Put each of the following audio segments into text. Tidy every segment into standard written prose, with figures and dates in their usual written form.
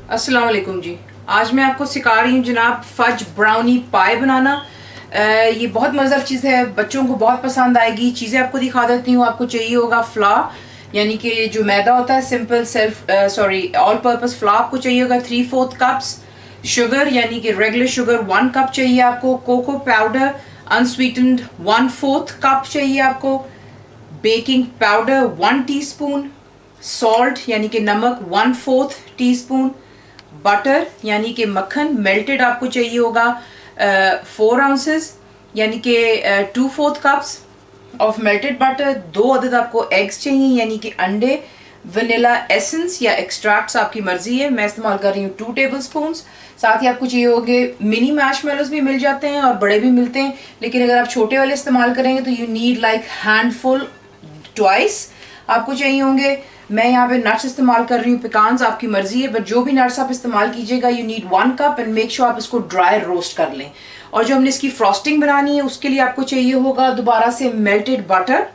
अस्सलाम वालेकुम जी। आज मैं आपको सिखा रही हूँ जनाब फज ब्राउनी पाई बनाना। ये बहुत मज़ेदार चीज़ है, बच्चों को बहुत पसंद आएगी। चीज़ें आपको दिखा देती हूँ। आपको चाहिए होगा फ्लावर यानी कि जो मैदा होता है, सिंपल ऑल पर्पस फ्लावर आपको चाहिए होगा 3/4 कप्स। शुगर यानी कि रेगुलर शुगर 1 कप चाहिए आपको। कोको पाउडर अनस्वीटेंड 1/4 कप चाहिए आपको। Baking powder 1 teaspoon. सॉल्ट यानी कि नमक 1/4 टीस्पून। बटर यानी कि मक्खन मेल्टेड आपको चाहिए होगा 4 आउंसेस यानी कि 2/4 कप्स ऑफ मेल्टेड बटर। 2 अदद आपको एग्स चाहिए यानी कि अंडे। वनीला एसेंस या एक्सट्रैक्ट्स आपकी मर्जी है, मैं इस्तेमाल कर रही हूँ 2 टेबल स्पून। साथ ही आपको चाहिए होंगे मिनी मैशमेलोज भी मिल जाते हैं और बड़े भी मिलते हैं, लेकिन अगर आप छोटे वाले इस्तेमाल करेंगे तो you need like handful twice आपको चाहिए होंगे। मैं यहाँ पे नट्स इस्तेमाल कर रही हूँ, पिकान्स आपकी मर्जी है, बट जो भी नट्स आप इस्तेमाल कीजिएगा you need 1 cup and make sure आप इसको ड्राई रोस्ट कर लें। और जो हमने इसकी फ्रॉस्टिंग बनानी है उसके लिए आपको चाहिए होगा दोबारा से मेल्टेड बटर,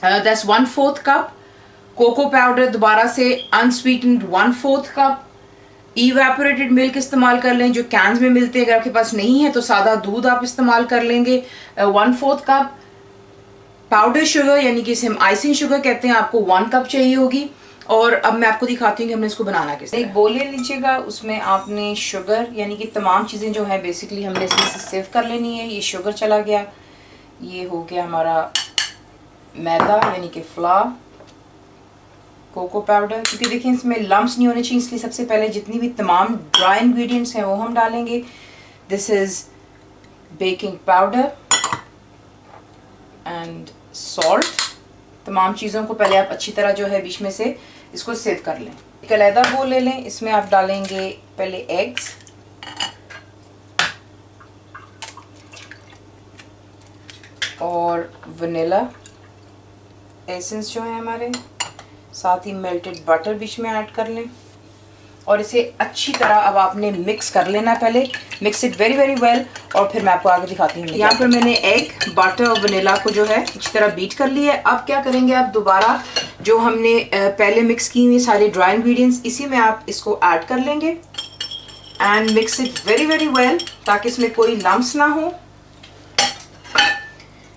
दैट्स 1/4 कप। कोको पाउडर दोबारा से अनस्वीटेंड 1/4 कप। इवेपोरेटेड मिल्क इस्तेमाल कर लें जो कैंस में मिलते हैं, अगर आपके पास नहीं है तो सादा दूध आप इस्तेमाल कर लेंगे 1/4 कप। पाउडर शुगर यानी कि इसे हम आइसिंग शुगर कहते हैं, आपको 1 कप चाहिए होगी। और अब मैं आपको दिखाती हूँ कि हमने इसको बनाना कैसे। एक बोल ले लीजिएगा, उसमें आपने शुगर यानी कि तमाम चीज़ें जो है बेसिकली हमने इसमें से सेव कर लेनी है। ये शुगर चला गया, ये हो गया हमारा मैदा यानी कि फ्लावर, कोको पाउडर, क्योंकि देखिए इसमें लम्स नहीं होने चाहिए इसलिए सबसे पहले जितनी भी तमाम ड्राई इंग्रेडिएंट्स हैं वो हम डालेंगे। This is baking powder and salt. तमाम चीज़ों को पहले आप अच्छी तरह जो है बीच में से इसको सेव कर लें। एक अलहदा बोल ले लें, इसमें आप डालेंगे पहले एग्स, और वनीला एसेंस जो है हमारे, साथ ही मेल्टेड बटर बीच में ऐड कर लें और इसे अच्छी तरह अब आपने मिक्स कर लेना है। पहले mix it very very well और फिर मैं आपको आगे दिखाती हूँ। यहाँ पर मैंने एग, बटर और वनीला को जो है अच्छी तरह बीट कर लिया है। अब क्या करेंगे, आप दोबारा जो हमने पहले मिक्स की हुई सारे ड्राई इंग्रेडिएंट्स इसी में आप इसको ऐड कर लेंगे and mix it very very well ताकि इसमें कोई लम्स ना हो।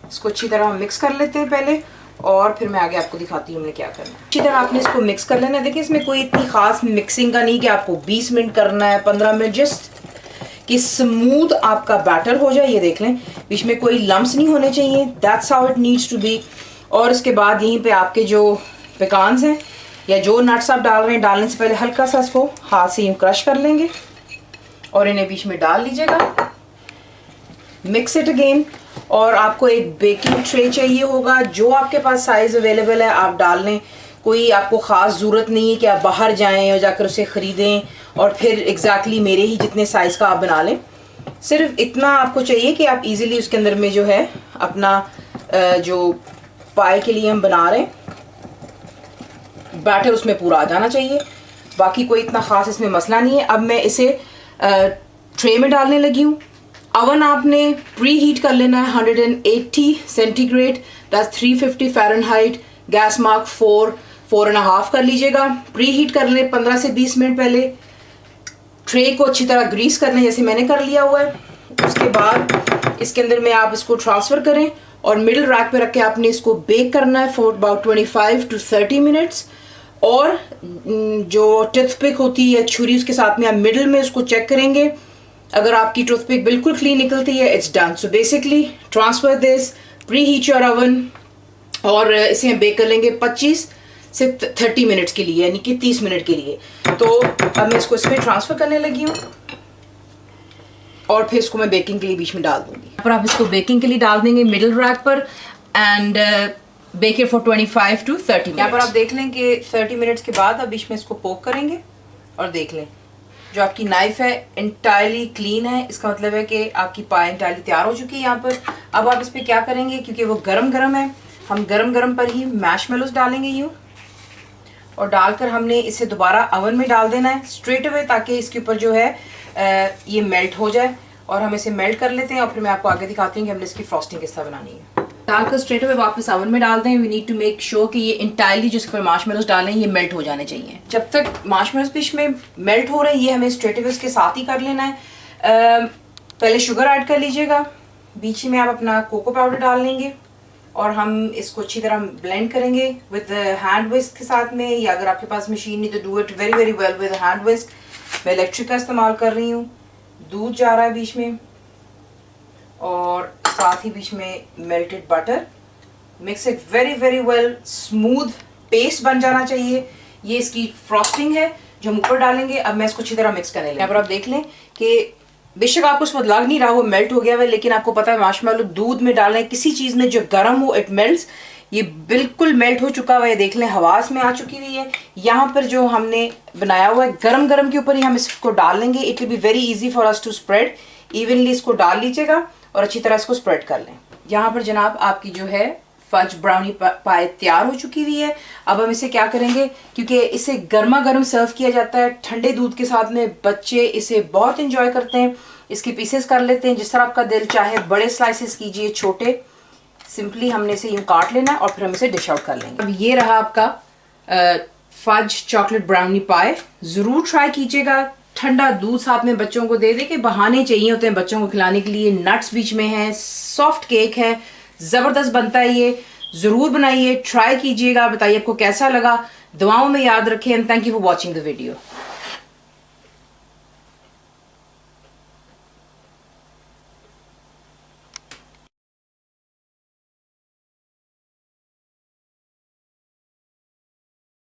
इसको अच्छी तरह मिक्स कर लेते हैं पहले और फिर मैं आगे आपको दिखाती हूँ हमने क्या करना है। अच्छी तरह आपने इसको मिक्स कर लेना है। देखिए इसमें कोई इतनी खास मिक्सिंग का नहीं कि आपको 20 मिनट करना है, 15 मिनट, जस्ट कि स्मूथ आपका बैटर हो जाए। ये देख लें बीच में कोई लम्स नहीं होने चाहिए, that's how it needs to be. और इसके बाद यहीं पे आपके जो पेकान्स हैं या जो नट्स आप डाल रहे हैं, डालने से पहले हल्का सा इसको हाथ से यूँ क्रश कर लेंगे और इन्हें बीच में डाल लीजिएगा। Mix it again. और आपको एक बेकिंग ट्रे चाहिए होगा, जो आपके पास साइज़ अवेलेबल है आप डाल लें। कोई आपको ख़ास ज़रूरत नहीं है कि आप बाहर जाएं और जाकर उसे ख़रीदें और फिर एग्जैक्टली मेरे ही जितने साइज़ का आप बना लें। सिर्फ इतना आपको चाहिए कि आप इजीली उसके अंदर में जो है अपना जो पाई के लिए हम बना रहे हैं बैटर उसमें पूरा आ जाना चाहिए। बाकी कोई इतना ख़ास इसमें मसला नहीं है। अब मैं इसे ट्रे में डालने लगी हूँ। अवन आपने प्री हीट कर लेना है 180 centigrade, that's 350 Fahrenheit. Gas mark 4.5 कर लीजिएगा। प्री हीट कर लें 15 से 20 मिनट पहले। ट्रे को अच्छी तरह ग्रीस कर लें जैसे मैंने कर लिया हुआ है। उसके बाद इसके अंदर में आप इसको ट्रांसफ़र करें और मिडिल रैक पे रख के आपने इसको बेक करना है फॉर अबाउट 25 to 30 मिनट्स। और जो टूथपिक होती है छुरी, उसके साथ में आप मिडिल में उसको चेक करेंगे। अगर आपकी टूथपिक बिल्कुल क्लीन निकलती है it's done. So basically transfer this, pre heat your oven और इसे हम बेक कर लेंगे 25 से 30 मिनट्स के लिए, यानी कि 30 मिनट के लिए। तो अब मैं इसको इसमें ट्रांसफ़र करने लगी हूँ और फिर इसको मैं बेकिंग के लिए बीच में डाल दूँगी। यहाँ पर आप इसको बेकिंग के लिए डाल देंगे मिडिल रैक पर and bake it for 25 to 30 minute. यहाँ पर आप देख लें कि 30 मिनट्स के बाद आप बीच में इसको पोक करेंगे और देख लें जो आपकी नाइफ है इंटायरली क्लीन है। इसका मतलब है कि आपकी पाई इंटायरली तैयार हो चुकी है। यहाँ पर अब आप इस पर क्या करेंगे, क्योंकि वो गरम गरम है, हम गरम गरम पर ही मैशमेलोज डालेंगे यूँ, और डालकर हमने इसे दोबारा ओवन में डाल देना है स्ट्रेट अवे ताकि इसके ऊपर जो है ये मेल्ट हो जाए। और हम इसे मेल्ट कर लेते हैं और फिर मैं आपको आगे दिखाती हूँ कि हमने इसकी फ्रॉस्टिंग किस तरह बनानी है। डालकर स्ट्रेट अवे वापस ओवन में डाल दें। We need to make sure कि ये इंटायरली जिस पर मार्शमेलोज डालें ये मेल्ट हो जाने चाहिए। जब तक मार्शमेलोज बीच में मेल्ट हो रहे हैं ये हमें स्ट्रेट अवे के साथ ही कर लेना है। पहले शुगर ऐड कर लीजिएगा, बीच में आप अपना कोको पाउडर डाल लेंगे और हम इसको अच्छी तरह ब्लेंड करेंगे विद हैंड विस्क के साथ में, या अगर आपके पास मशीन नहीं तो do it very very well with hand whisk. मैं इलेक्ट्रिक का इस्तेमाल कर रही हूँ। दूध जा रहा है बीच में और साथ ही बीच में melted butter. Mix it very very well, smooth paste बन जाना चाहिए। ये इसकी फ्रॉस्टिंग है जो हम ऊपर डालेंगे। अब मैं इसको अच्छी तरह मिक्स करने लगी। यहाँ पर आप देख लें कि बेशक आपको उस वक्त लग नहीं रहा वो मेल्ट हो गया है, लेकिन आपको पता है मार्शमेलो दूध में डालना है, किसी चीज़ में जो गर्म हो इट मेल्ट्स। ये बिल्कुल मेल्ट हो चुका हुआ है, देख लें हवास में आ चुकी हुई है। यहाँ पर जो हमने बनाया हुआ है गरम गरम के ऊपर ही हम इसको डाल लेंगे। It will be very easy for us to spread. Evenly इसको डाल लीजिएगा और अच्छी तरह इसको स्प्रेड कर लें। यहाँ पर जनाब आपकी जो है फज ब्राउनी पाई तैयार हो चुकी हुई है। अब हम इसे क्या करेंगे, क्योंकि इसे गर्मा गर्म सर्व किया जाता है ठंडे दूध के साथ में, बच्चे इसे बहुत इंजॉय करते हैं। इसके पीसेस कर लेते हैं जिस तरह आपका दिल चाहे, बड़े स्लाइसेस कीजिए, छोटे। सिंपली हमने इसे यूँ काट लेना और फिर हम इसे डिश आउट कर लेंगे। अब ये रहा आपका फज चॉकलेट ब्राउनी पाई। ज़रूर ट्राई कीजिएगा। ठंडा दूध साथ में बच्चों को दे के बहाने चाहिए होते हैं बच्चों को खिलाने के लिए। नट्स बीच में है, सॉफ्ट केक है, ज़बरदस्त बनता है ये। ज़रूर बनाइए, ट्राई कीजिएगा, बताइए आपको कैसा लगा। दुआओं में याद रखें and thank you for watching the video.